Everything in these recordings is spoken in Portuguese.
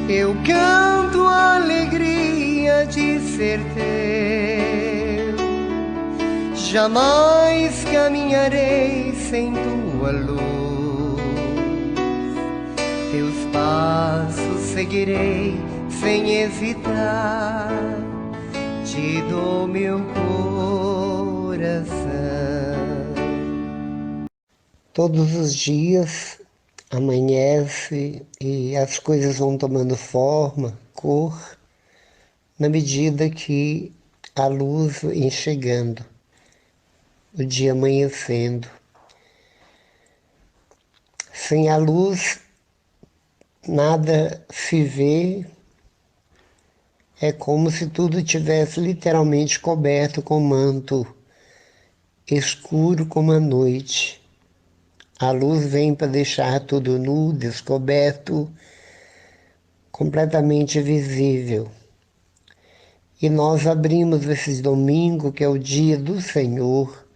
Eu canto a alegria de ser teu. Jamais caminharei sem tua luz. Teus passos seguirei sem hesitar. Te dou meu coração. Todos os dias amanhece e as coisas vão tomando forma, cor, na medida que a luz vem chegando, o dia amanhecendo. Sem a luz, nada se vê, é como se tudo tivesse literalmente coberto com manto escuro como a noite. A luz vem para deixar tudo nu, descoberto, completamente visível. E nós abrimos esse domingo, que é o dia do Senhor.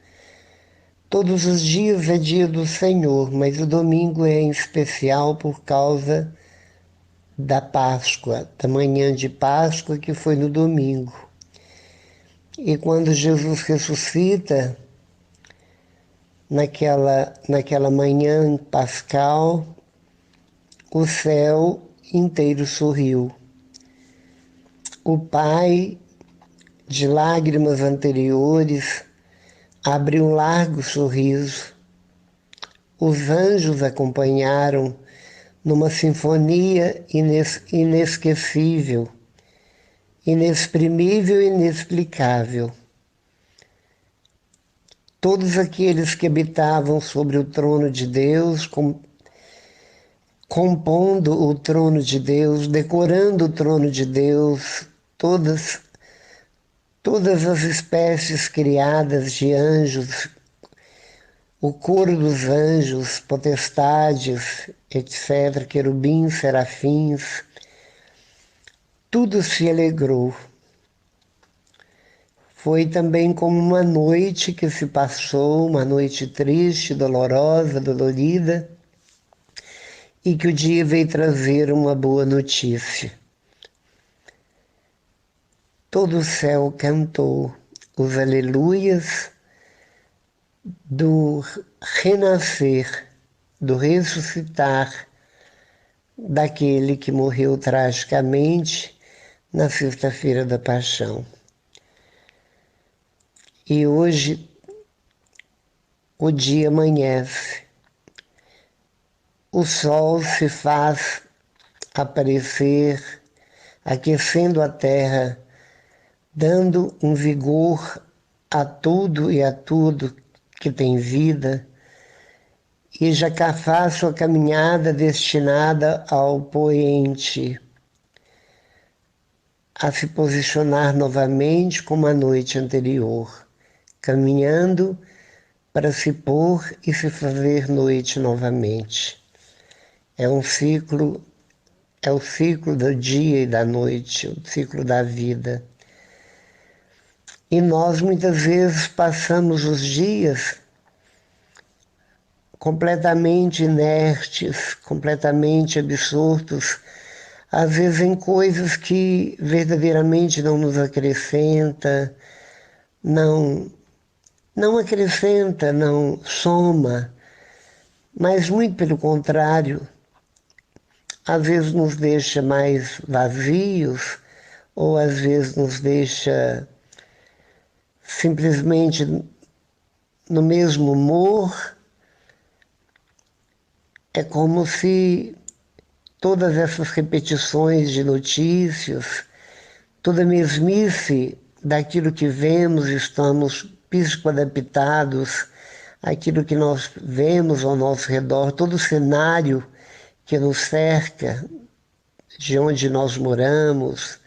Todos os dias é dia do Senhor, mas o domingo é em especial por causa da Páscoa, da manhã de Páscoa, que foi no domingo. E quando Jesus ressuscita, naquela manhã pascal, o céu inteiro sorriu. O Pai, de lágrimas anteriores, abriu um largo sorriso. Os anjos acompanharam numa sinfonia inesquecível, inexprimível e inexplicável. Todos aqueles que habitavam sobre o trono de Deus, compondo o trono de Deus, decorando o trono de Deus, todas as espécies criadas de anjos, o coro dos anjos, potestades, etc., querubins, serafins, tudo se alegrou. Foi também como uma noite que se passou, uma noite triste, dolorosa, dolorida, e que o dia veio trazer uma boa notícia. Todo o céu cantou os aleluias do renascer, do ressuscitar daquele que morreu tragicamente na sexta-feira da Paixão. E hoje o dia amanhece, o sol se faz aparecer, aquecendo a terra, dando um vigor a tudo e a tudo que tem vida, e já faz sua caminhada destinada ao poente, a se posicionar novamente como a noite anterior, caminhando para se pôr e se fazer noite novamente. É o ciclo do dia e da noite, o ciclo da vida. E nós muitas vezes passamos os dias completamente inertes, completamente absortos, às vezes em coisas que verdadeiramente não nos acrescenta, não acrescenta, não soma, mas muito pelo contrário, às vezes nos deixa mais vazios, ou às vezes nos deixa simplesmente no mesmo humor. É como se todas essas repetições de notícias, toda a mesmice daquilo que vemos, estamos psicoadaptados àquilo que nós vemos ao nosso redor, todo o cenário que nos cerca, de onde nós moramos,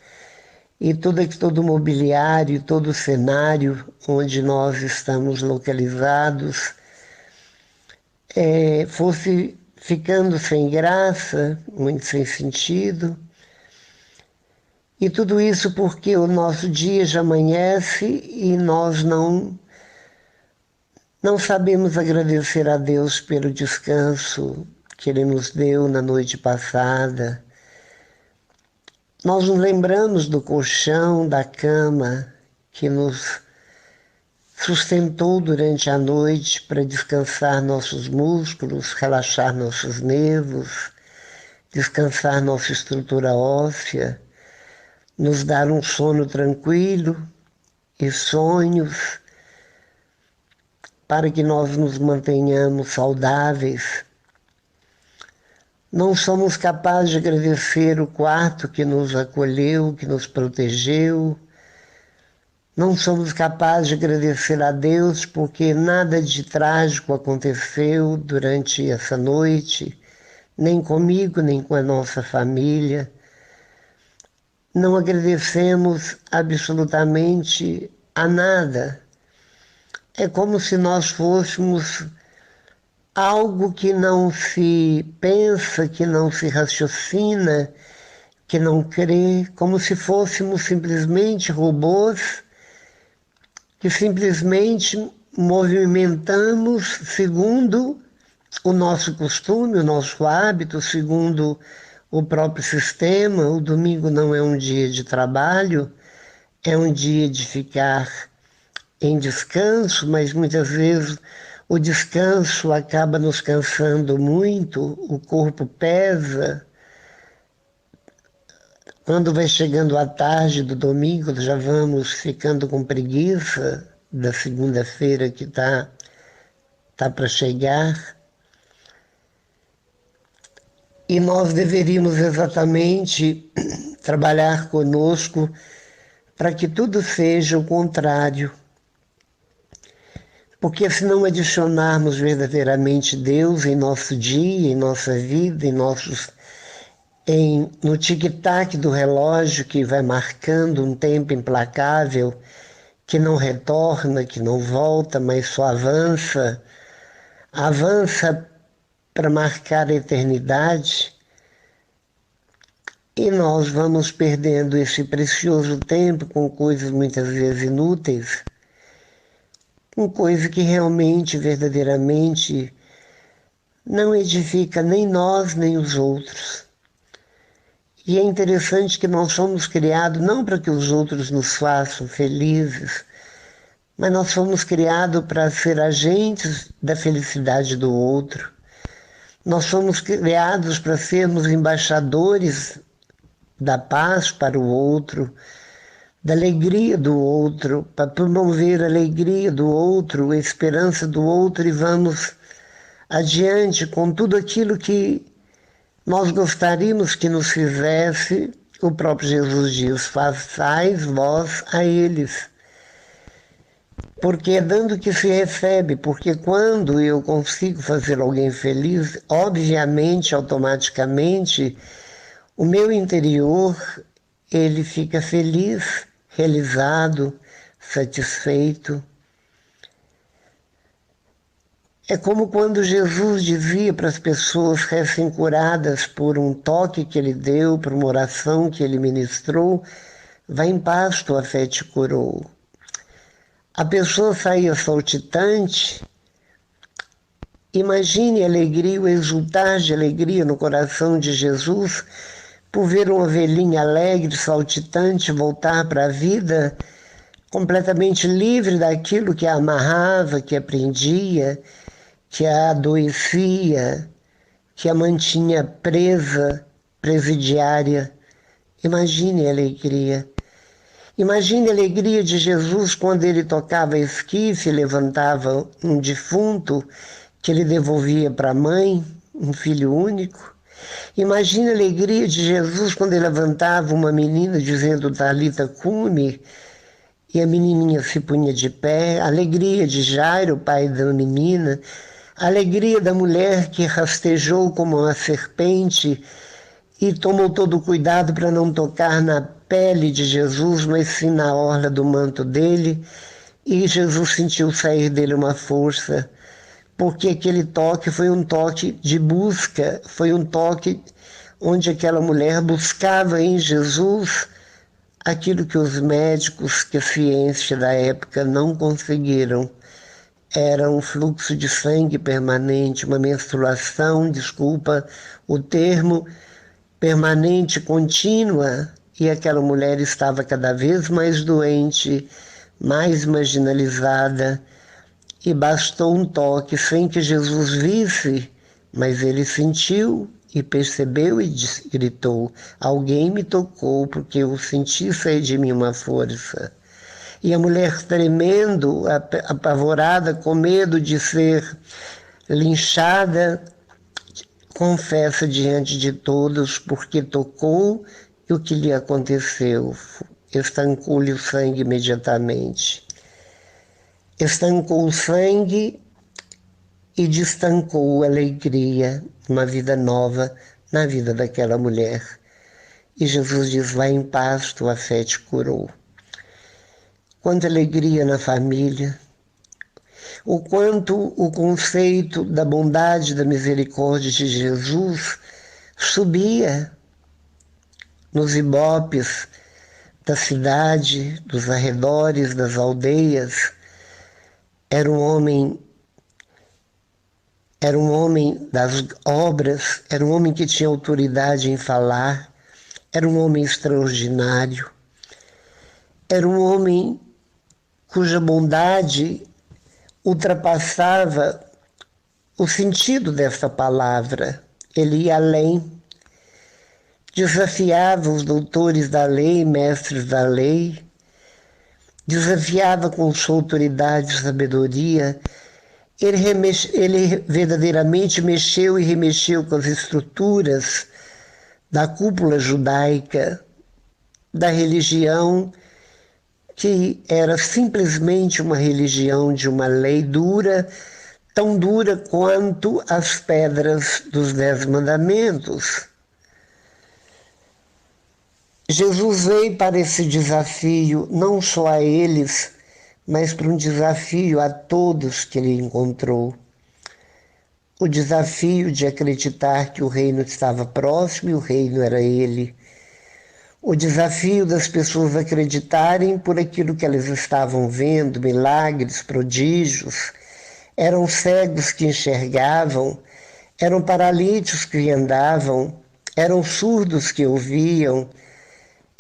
e todo o mobiliário, todo o cenário onde nós estamos localizados, fosse ficando sem graça, muito sem sentido. E tudo isso porque o nosso dia já amanhece e nós não sabemos agradecer a Deus pelo descanso que Ele nos deu na noite passada, Nós nos lembramos do colchão, da cama que nos sustentou durante a noite para descansar nossos músculos, relaxar nossos nervos, descansar nossa estrutura óssea, nos dar um sono tranquilo e sonhos para que nós nos mantenhamos saudáveis. Não somos capazes de agradecer o quarto que nos acolheu, que nos protegeu. Não somos capazes de agradecer a Deus porque nada de trágico aconteceu durante essa noite, nem comigo, nem com a nossa família. Não agradecemos absolutamente a nada. É como se nós fôssemos algo que não se pensa, que não se raciocina, que não crê, como se fôssemos simplesmente robôs que simplesmente movimentamos segundo o nosso costume, o nosso hábito, segundo o próprio sistema. O domingo não é um dia de trabalho, é um dia de ficar em descanso, mas muitas vezes o descanso acaba nos cansando muito, o corpo pesa. Quando vai chegando a tarde do domingo, já vamos ficando com preguiça da segunda-feira que tá para chegar. E nós deveríamos exatamente trabalhar conosco para que tudo seja o contrário. Porque se não adicionarmos verdadeiramente Deus em nosso dia, em nossa vida, no tic-tac do relógio que vai marcando um tempo implacável, que não retorna, que não volta, mas só avança para marcar a eternidade, e nós vamos perdendo esse precioso tempo com coisas muitas vezes inúteis, com coisa que realmente, verdadeiramente, não edifica nem nós, nem os outros. E é interessante que nós somos criados não para que os outros nos façam felizes, mas nós fomos criados para ser agentes da felicidade do outro. Nós fomos criados para sermos embaixadores da paz para o outro, da alegria do outro, para promover a alegria do outro, a esperança do outro, e vamos adiante com tudo aquilo que nós gostaríamos que nos fizesse. O próprio Jesus diz: façais vós a eles. Porque é dando que se recebe, porque quando eu consigo fazer alguém feliz, obviamente, automaticamente, o meu interior, ele fica feliz, realizado, satisfeito. É como quando Jesus dizia para as pessoas recém-curadas por um toque que ele deu, por uma oração que ele ministrou: vai em paz, tua fé te curou. A pessoa saía saltitante. Imagine a alegria, o exultar de alegria no coração de Jesus por ver uma ovelhinha alegre, saltitante, voltar para a vida completamente livre daquilo que a amarrava, que a prendia, que a adoecia, que a mantinha presa, presidiária. Imagine a alegria. Imagine a alegria de Jesus quando ele tocava esquife e levantava um defunto que ele devolvia para a mãe, um filho único. Imagine a alegria de Jesus quando ele levantava uma menina dizendo Talita cumi, e a menininha se punha de pé. A alegria de Jairo, pai da menina. A alegria da mulher que rastejou como uma serpente e tomou todo o cuidado para não tocar na pele de Jesus, mas sim na orla do manto dele. E Jesus sentiu sair dele uma força, porque aquele toque foi um toque de busca, foi um toque onde aquela mulher buscava em Jesus aquilo que os médicos, que a ciência da época não conseguiram. Era um fluxo de sangue permanente, uma menstruação, desculpa o termo, permanente, contínua, e aquela mulher estava cada vez mais doente, mais marginalizada, e bastou um toque sem que Jesus visse, mas ele sentiu e percebeu e gritou: alguém me tocou porque eu senti sair de mim uma força. E a mulher, tremendo, apavorada, com medo de ser linchada, confessa diante de todos porque tocou e o que lhe aconteceu. Estancou-lhe o sangue imediatamente. Estancou o sangue e destancou a alegria, uma vida nova na vida daquela mulher. E Jesus diz: vai em paz, tua fé te curou. Quanta alegria na família, o quanto o conceito da bondade, da misericórdia de Jesus subia nos ibopes da cidade, dos arredores, das aldeias. Era um homem das obras, era um homem que tinha autoridade em falar, era um homem extraordinário, era um homem cuja bondade ultrapassava o sentido dessa palavra. Ele ia além, desafiava os doutores da lei, mestres da lei, desafiava com sua autoridade e sabedoria. Ele verdadeiramente mexeu e remexeu com as estruturas da cúpula judaica, da religião que era simplesmente uma religião de uma lei dura, tão dura quanto as pedras dos 10 mandamentos. Jesus veio para esse desafio, não só a eles, mas para um desafio a todos que ele encontrou. O desafio de acreditar que o reino estava próximo e o reino era ele. O desafio das pessoas acreditarem por aquilo que elas estavam vendo, milagres, prodígios. Eram cegos que enxergavam, eram paralíticos que andavam, eram surdos que ouviam,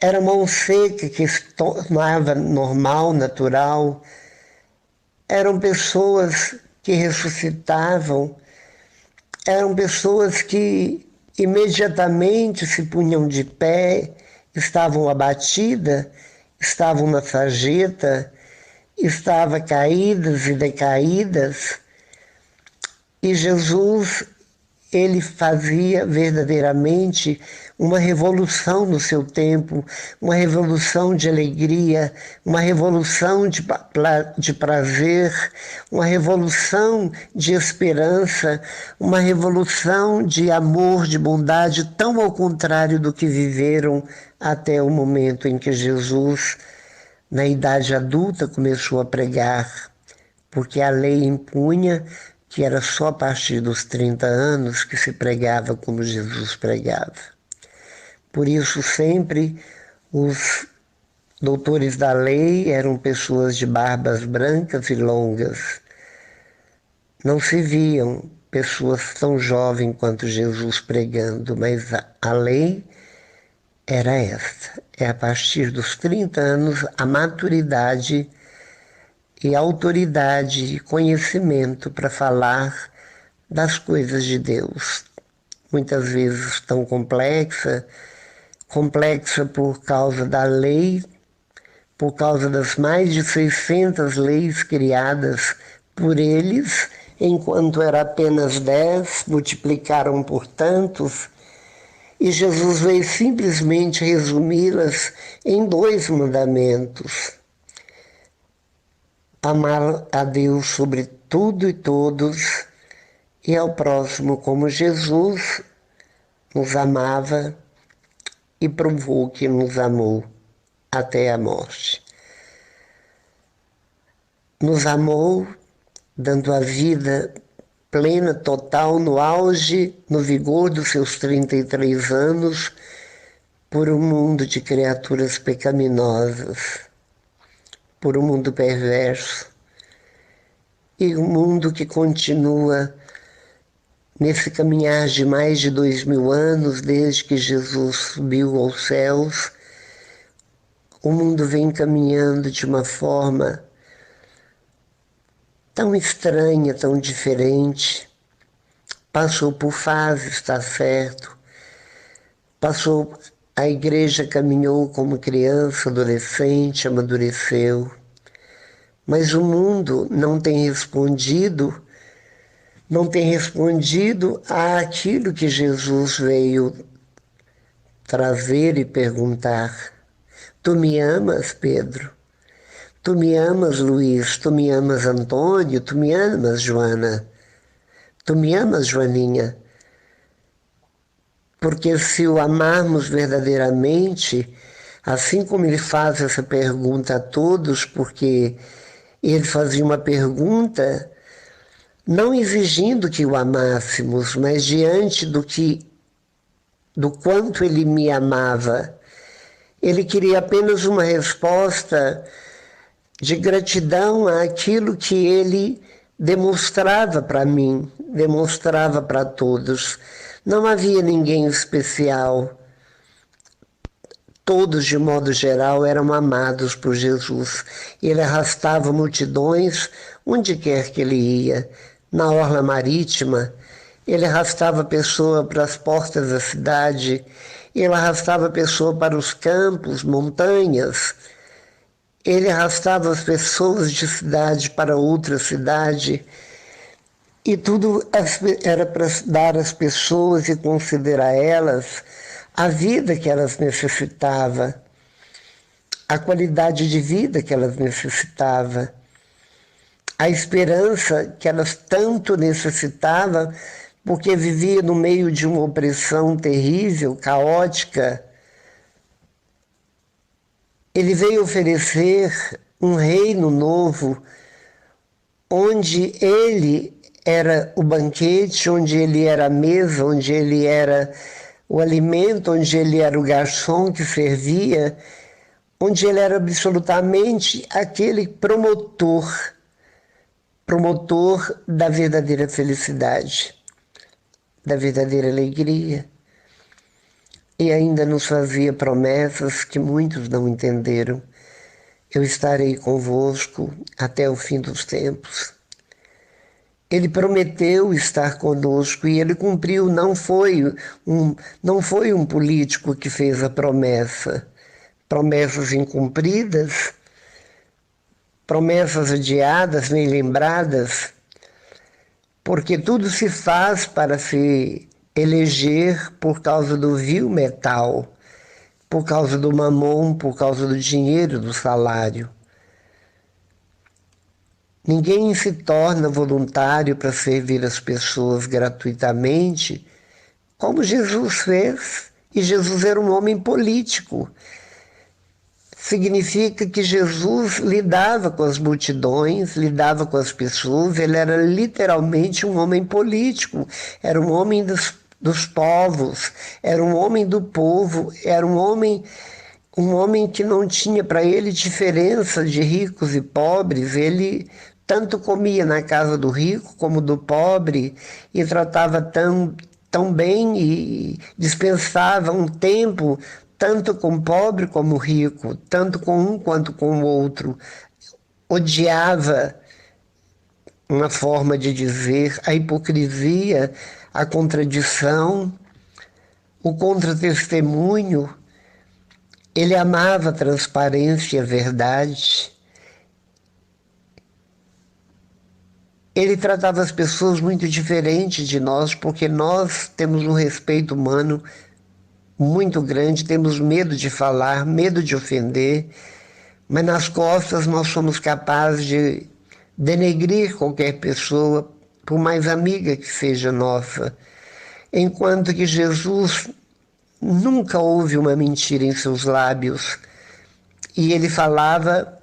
era mão seca que se tornava normal, natural. Eram pessoas que ressuscitavam, eram pessoas que imediatamente se punham de pé, estavam abatidas, estavam na sarjeta, estavam caídas e decaídas. E Jesus, ele fazia verdadeiramente uma revolução no seu tempo, uma revolução de alegria, uma revolução de prazer, uma revolução de esperança, uma revolução de amor, de bondade, tão ao contrário do que viveram até o momento em que Jesus, na idade adulta, começou a pregar, porque a lei impunha que era só a partir dos 30 anos que se pregava como Jesus pregava. Por isso, sempre os doutores da lei eram pessoas de barbas brancas e longas. Não se viam pessoas tão jovens quanto Jesus pregando, mas a lei era esta. É a partir dos 30 anos a maturidade e autoridade e conhecimento para falar das coisas de Deus. Muitas vezes tão complexa por causa da lei, por causa das mais de 600 leis criadas por eles, enquanto era apenas 10, multiplicaram por tantos, e Jesus veio simplesmente resumi-las em 2 mandamentos: amar a Deus sobre tudo e todos e ao próximo como Jesus nos amava e provou que nos amou até a morte. Nos amou dando a vida plena, total, no auge, no vigor dos seus 33 anos, por um mundo de criaturas pecaminosas, por um mundo perverso, e um mundo que continua nesse caminhar de mais de 2000 anos, desde que Jesus subiu aos céus, o mundo vem caminhando de uma forma tão estranha, tão diferente. Passou por fases, está certo. Passou, a igreja caminhou como criança, adolescente, amadureceu. Mas o mundo não tem respondido àquilo que Jesus veio trazer e perguntar. Tu me amas, Pedro? Tu me amas, Luiz? Tu me amas, Antônio? Tu me amas, Joana? Tu me amas, Joaninha? Porque se o amarmos verdadeiramente, assim como ele faz essa pergunta a todos, porque ele fazia uma pergunta não exigindo que o amássemos, mas diante do quanto ele me amava. Ele queria apenas uma resposta de gratidão àquilo que ele demonstrava para mim, demonstrava para todos. Não havia ninguém especial. Todos, de modo geral, eram amados por Jesus. Ele arrastava multidões onde quer que ele ia. Na orla marítima, ele arrastava a pessoa para as portas da cidade, ele arrastava a pessoa para os campos, montanhas, ele arrastava as pessoas de cidade para outra cidade, e tudo era para dar às pessoas e considerar elas a vida que elas necessitavam, a qualidade de vida que elas necessitavam, a esperança que elas tanto necessitavam, porque vivia no meio de uma opressão terrível, caótica. Ele veio oferecer um reino novo, onde ele era o banquete, onde ele era a mesa, onde ele era o alimento, onde ele era o garçom que servia, onde ele era absolutamente aquele promotor da verdadeira felicidade, da verdadeira alegria. E ainda nos fazia promessas que muitos não entenderam. Eu estarei convosco até o fim dos tempos. Ele prometeu estar conosco e ele cumpriu. Não foi um político que fez a promessa. Promessas incumpridas, promessas adiadas, nem lembradas, porque tudo se faz para se eleger por causa do vil metal, por causa do mamon, por causa do dinheiro, do salário. Ninguém se torna voluntário para servir as pessoas gratuitamente, como Jesus fez. E Jesus era um homem político. Significa que Jesus lidava com as multidões, lidava com as pessoas, ele era literalmente um homem político, era um homem dos povos, era um homem do povo, era um homem que não tinha para ele diferença de ricos e pobres. Ele tanto comia na casa do rico como do pobre e tratava tão bem e dispensava um tempo tanto com o pobre como o rico, tanto com um quanto com o outro. Odiava, uma forma de dizer, a hipocrisia, a contradição, o contra-testemunho. Ele amava a transparência e a verdade. Ele tratava as pessoas muito diferente de nós, porque nós temos um respeito humano muito grande, temos medo de falar, medo de ofender, mas nas costas nós somos capazes de denegrir qualquer pessoa, por mais amiga que seja nossa. Enquanto que Jesus nunca houve uma mentira em seus lábios, e ele falava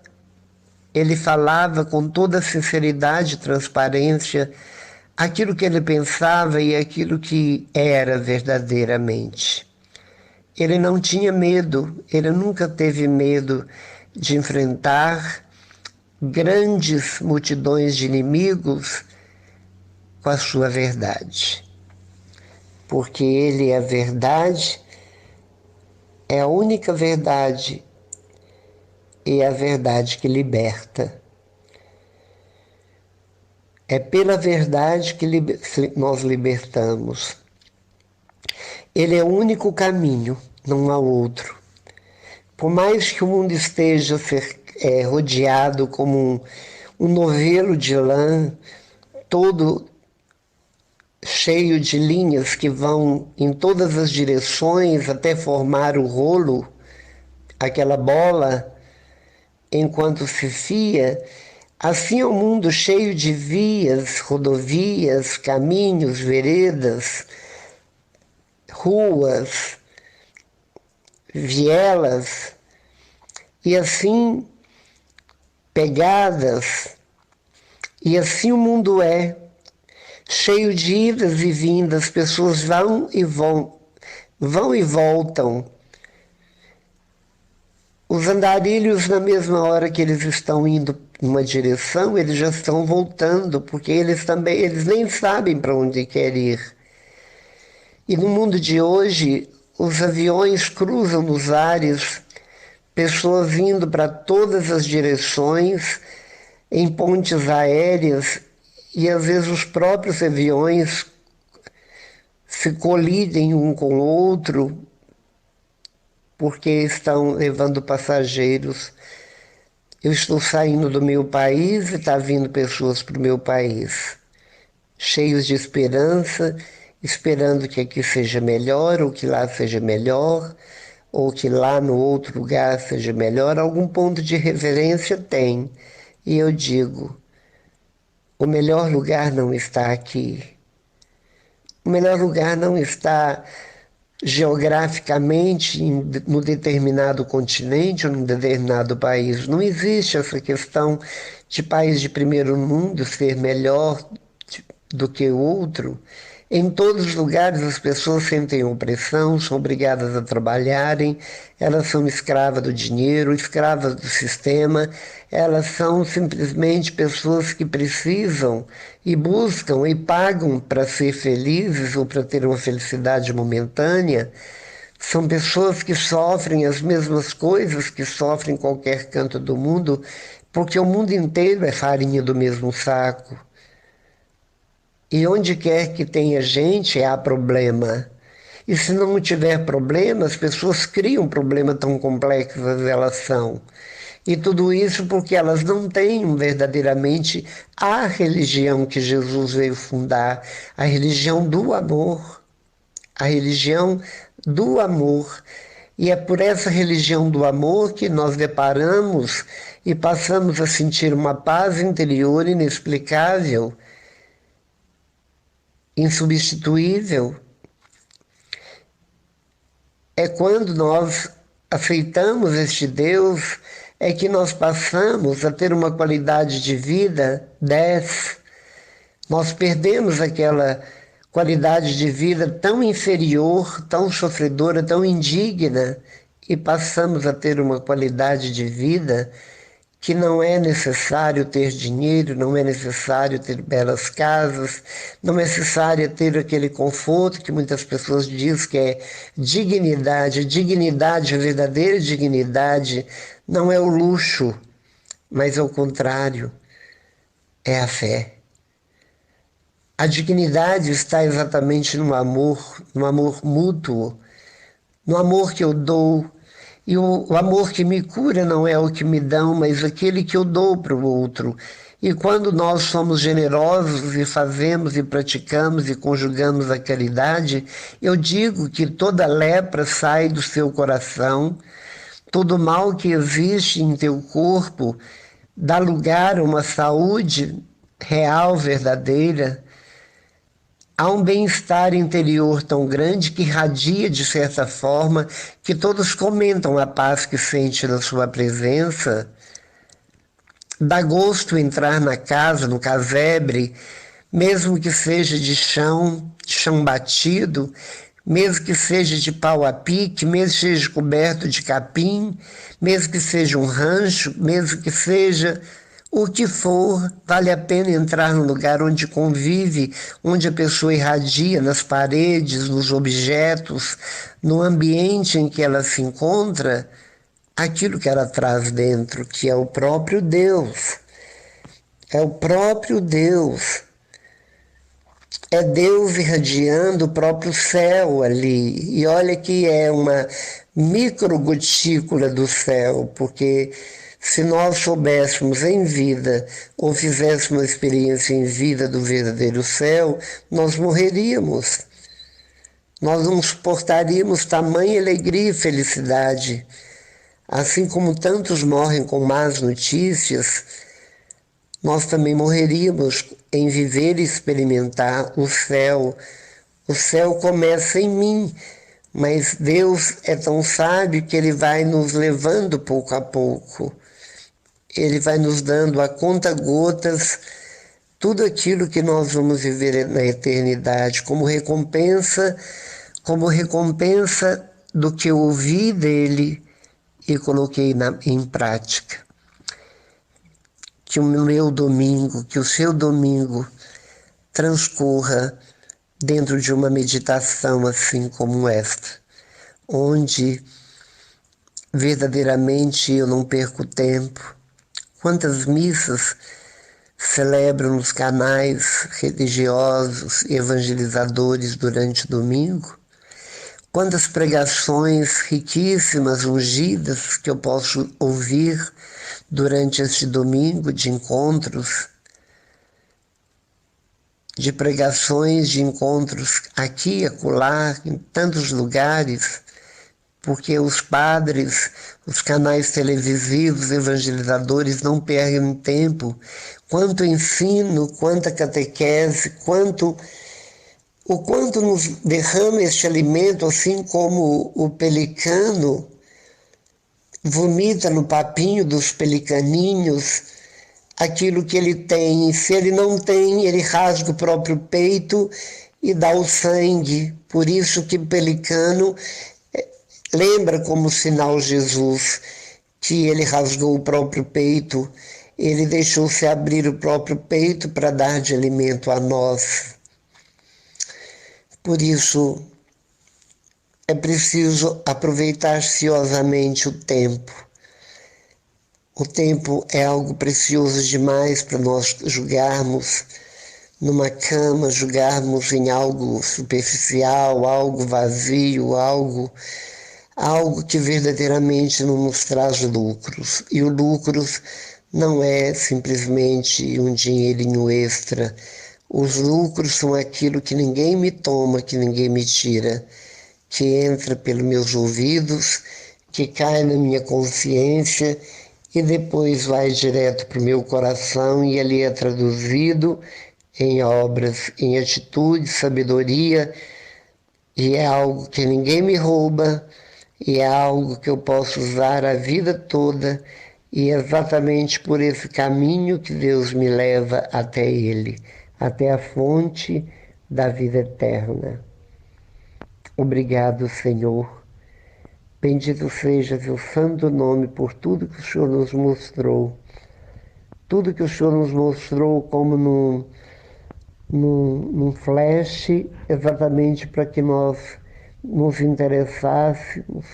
com toda sinceridade e transparência aquilo que ele pensava e aquilo que era verdadeiramente. Ele não tinha medo, ele nunca teve medo de enfrentar grandes multidões de inimigos com a sua verdade. Porque ele é a verdade, é a única verdade e é a verdade que liberta. É pela verdade que nós libertamos. Ele é o único caminho, não há outro. Por mais que o mundo esteja rodeado como um novelo de lã, todo cheio de linhas que vão em todas as direções até formar o rolo, aquela bola, enquanto se fia, assim é o mundo cheio de vias, rodovias, caminhos, veredas, ruas, vielas, e assim pegadas, e assim o mundo é, cheio de idas e vindas, pessoas vão e voltam. Os andarilhos, na mesma hora que eles estão indo numa direção, eles já estão voltando, porque eles nem sabem para onde querem ir. E no mundo de hoje, os aviões cruzam nos ares, pessoas indo para todas as direções, em pontes aéreas, e às vezes os próprios aviões se colidem um com o outro, porque estão levando passageiros. Eu estou saindo do meu país e está vindo pessoas para o meu país, cheios de esperança, esperando que aqui seja melhor, ou que lá seja melhor, ou que lá no outro lugar seja melhor. Algum ponto de referência tem. E eu digo, o melhor lugar não está aqui. O melhor lugar não está geograficamente no determinado continente ou num determinado país. Não existe essa questão de país de primeiro mundo ser melhor do que o outro. Em todos os lugares as pessoas sentem opressão, são obrigadas a trabalharem, elas são escravas do dinheiro, escravas do sistema, elas são simplesmente pessoas que precisam e buscam e pagam para ser felizes ou para ter uma felicidade momentânea. São pessoas que sofrem as mesmas coisas que sofrem em qualquer canto do mundo, porque o mundo inteiro é farinha do mesmo saco. E onde quer que tenha gente, há problema. E se não tiver problema, as pessoas criam um problema tão complexo as elas são. E tudo isso porque elas não têm verdadeiramente a religião que Jesus veio fundar, a religião do amor. A religião do amor. E é por essa religião do amor que nós deparamos e passamos a sentir uma paz interior inexplicável, insubstituível. É quando nós aceitamos este Deus, é que nós passamos a ter uma qualidade de vida 10. Nós perdemos aquela qualidade de vida tão inferior, tão sofredora, tão indigna, e passamos a ter uma qualidade de vida que não é necessário ter dinheiro, não é necessário ter belas casas, não é necessário ter aquele conforto que muitas pessoas dizem que é dignidade. Dignidade, a verdadeira dignidade, não é o luxo, mas ao contrário, é a fé. A dignidade está exatamente no amor mútuo, no amor que eu dou. E o amor que me cura não é o que me dão, mas aquele que eu dou para o outro. E quando nós somos generosos e fazemos e praticamos e conjugamos a caridade, eu digo que toda lepra sai do seu coração, todo mal que existe em teu corpo dá lugar a uma saúde real, verdadeira. Há um bem-estar interior tão grande que irradia de certa forma, que todos comentam a paz que sente na sua presença. Dá gosto entrar na casa, no casebre, mesmo que seja de chão batido, mesmo que seja de pau a pique, mesmo que seja coberto de capim, mesmo que seja um rancho, mesmo que seja o que for, vale a pena entrar num lugar onde convive, onde a pessoa irradia nas paredes, nos objetos, no ambiente em que ela se encontra, aquilo que ela traz dentro, que é o próprio Deus. É o próprio Deus. É Deus irradiando o próprio céu ali. E olha que é uma microgotícula do céu, porque se nós soubéssemos em vida, ou fizéssemos uma experiência em vida do verdadeiro céu, nós morreríamos. Nós não suportaríamos tamanha alegria e felicidade. Assim como tantos morrem com más notícias, nós também morreríamos em viver e experimentar o céu. O céu começa em mim, mas Deus é tão sábio que Ele vai nos levando pouco a pouco. Ele vai nos dando a conta-gotas tudo aquilo que nós vamos viver na eternidade como recompensa do que eu ouvi dele e coloquei em prática. Que o meu domingo, que o seu domingo transcorra dentro de uma meditação assim como esta, onde verdadeiramente eu não perco tempo. Quantas missas celebro nos canais religiosos e evangelizadores durante o domingo? Quantas pregações riquíssimas, ungidas, que eu posso ouvir durante este domingo de encontros, de pregações, de encontros aqui e acolá, em tantos lugares, porque os padres, os canais televisivos, evangelizadores não perdem tempo. Quanto ensino, quanta catequese, o quanto nos derrama este alimento, assim como o pelicano vomita no papinho dos pelicaninhos aquilo que ele tem. Se ele não tem, ele rasga o próprio peito e dá o sangue. Por isso que o pelicano lembra como sinal Jesus, que ele rasgou o próprio peito, ele deixou-se abrir o próprio peito para dar de alimento a nós. Por isso, é preciso aproveitar ansiosamente o tempo. O tempo é algo precioso demais para nós julgarmos numa cama, julgarmos em algo superficial, algo vazio, algo que verdadeiramente não nos traz lucros. E o lucros não é simplesmente um dinheirinho extra. Os lucros são aquilo que ninguém me toma, que ninguém me tira, que entra pelos meus ouvidos, que cai na minha consciência e depois vai direto para o meu coração e ali é traduzido em obras, em atitude, sabedoria, e é algo que ninguém me rouba, e é algo que eu posso usar a vida toda, e é exatamente por esse caminho que Deus me leva até Ele, até a fonte da vida eterna. Obrigado, Senhor. Bendito seja seu santo nome por tudo que o Senhor nos mostrou. Tudo que o Senhor nos mostrou como num flash, exatamente para que nós nos interessássemos,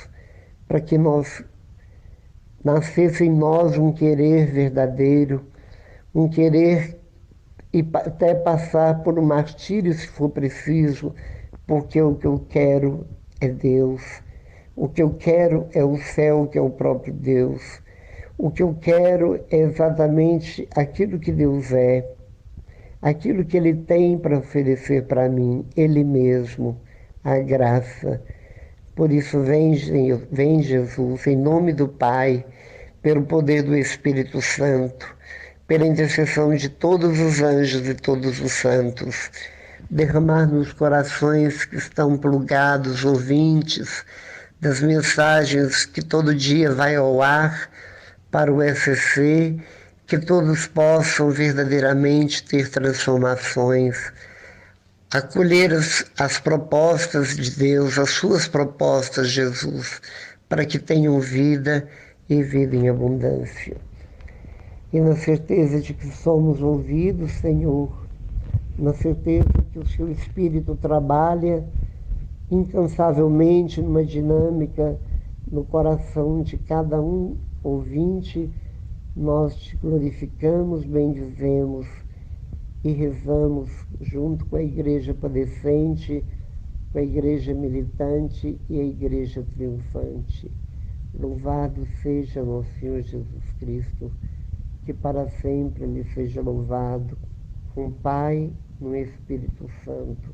para que nascesse em nós um querer verdadeiro, um querer e até passar por um martírio se for preciso, porque o que eu quero é Deus. O que eu quero é o céu, que é o próprio Deus. O que eu quero é exatamente aquilo que Deus é, aquilo que Ele tem para oferecer para mim, Ele mesmo, a graça. Por isso vem Jesus, em nome do Pai, pelo poder do Espírito Santo, pela intercessão de todos os anjos e todos os santos, derramar nos corações que estão plugados, ouvintes, das mensagens que todo dia vai ao ar para o SC, que todos possam verdadeiramente ter transformações, acolher as propostas de Deus, as suas propostas, Jesus, para que tenham vida e vida em abundância. E na certeza de que somos ouvidos, Senhor, na certeza que o Seu Espírito trabalha incansavelmente numa dinâmica no coração de cada um ouvinte, nós te glorificamos, bendizemos e rezamos junto com a Igreja Padecente, com a Igreja Militante e a Igreja Triunfante. Louvado seja nosso Senhor Jesus Cristo, que para sempre Ele seja louvado, com o Pai, no Espírito Santo,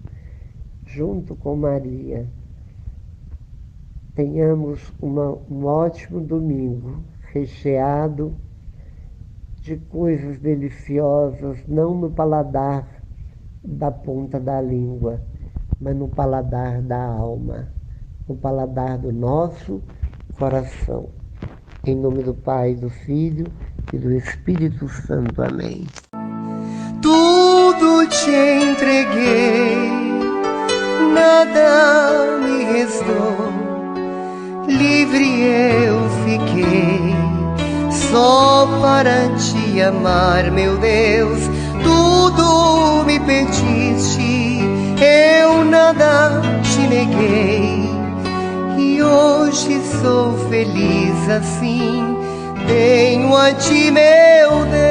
junto com Maria. Tenhamos um ótimo domingo, recheado de coisas deliciosas, não no paladar da ponta da língua, mas no paladar da alma, no paladar do nosso coração. Em nome do Pai, do Filho e do Espírito Santo. Amém. Tudo te entreguei, nada me restou, livre eu fiquei, só para te amar, meu Deus. Tudo me pediste, eu nada te neguei, e hoje sou feliz assim, tenho a ti, meu Deus.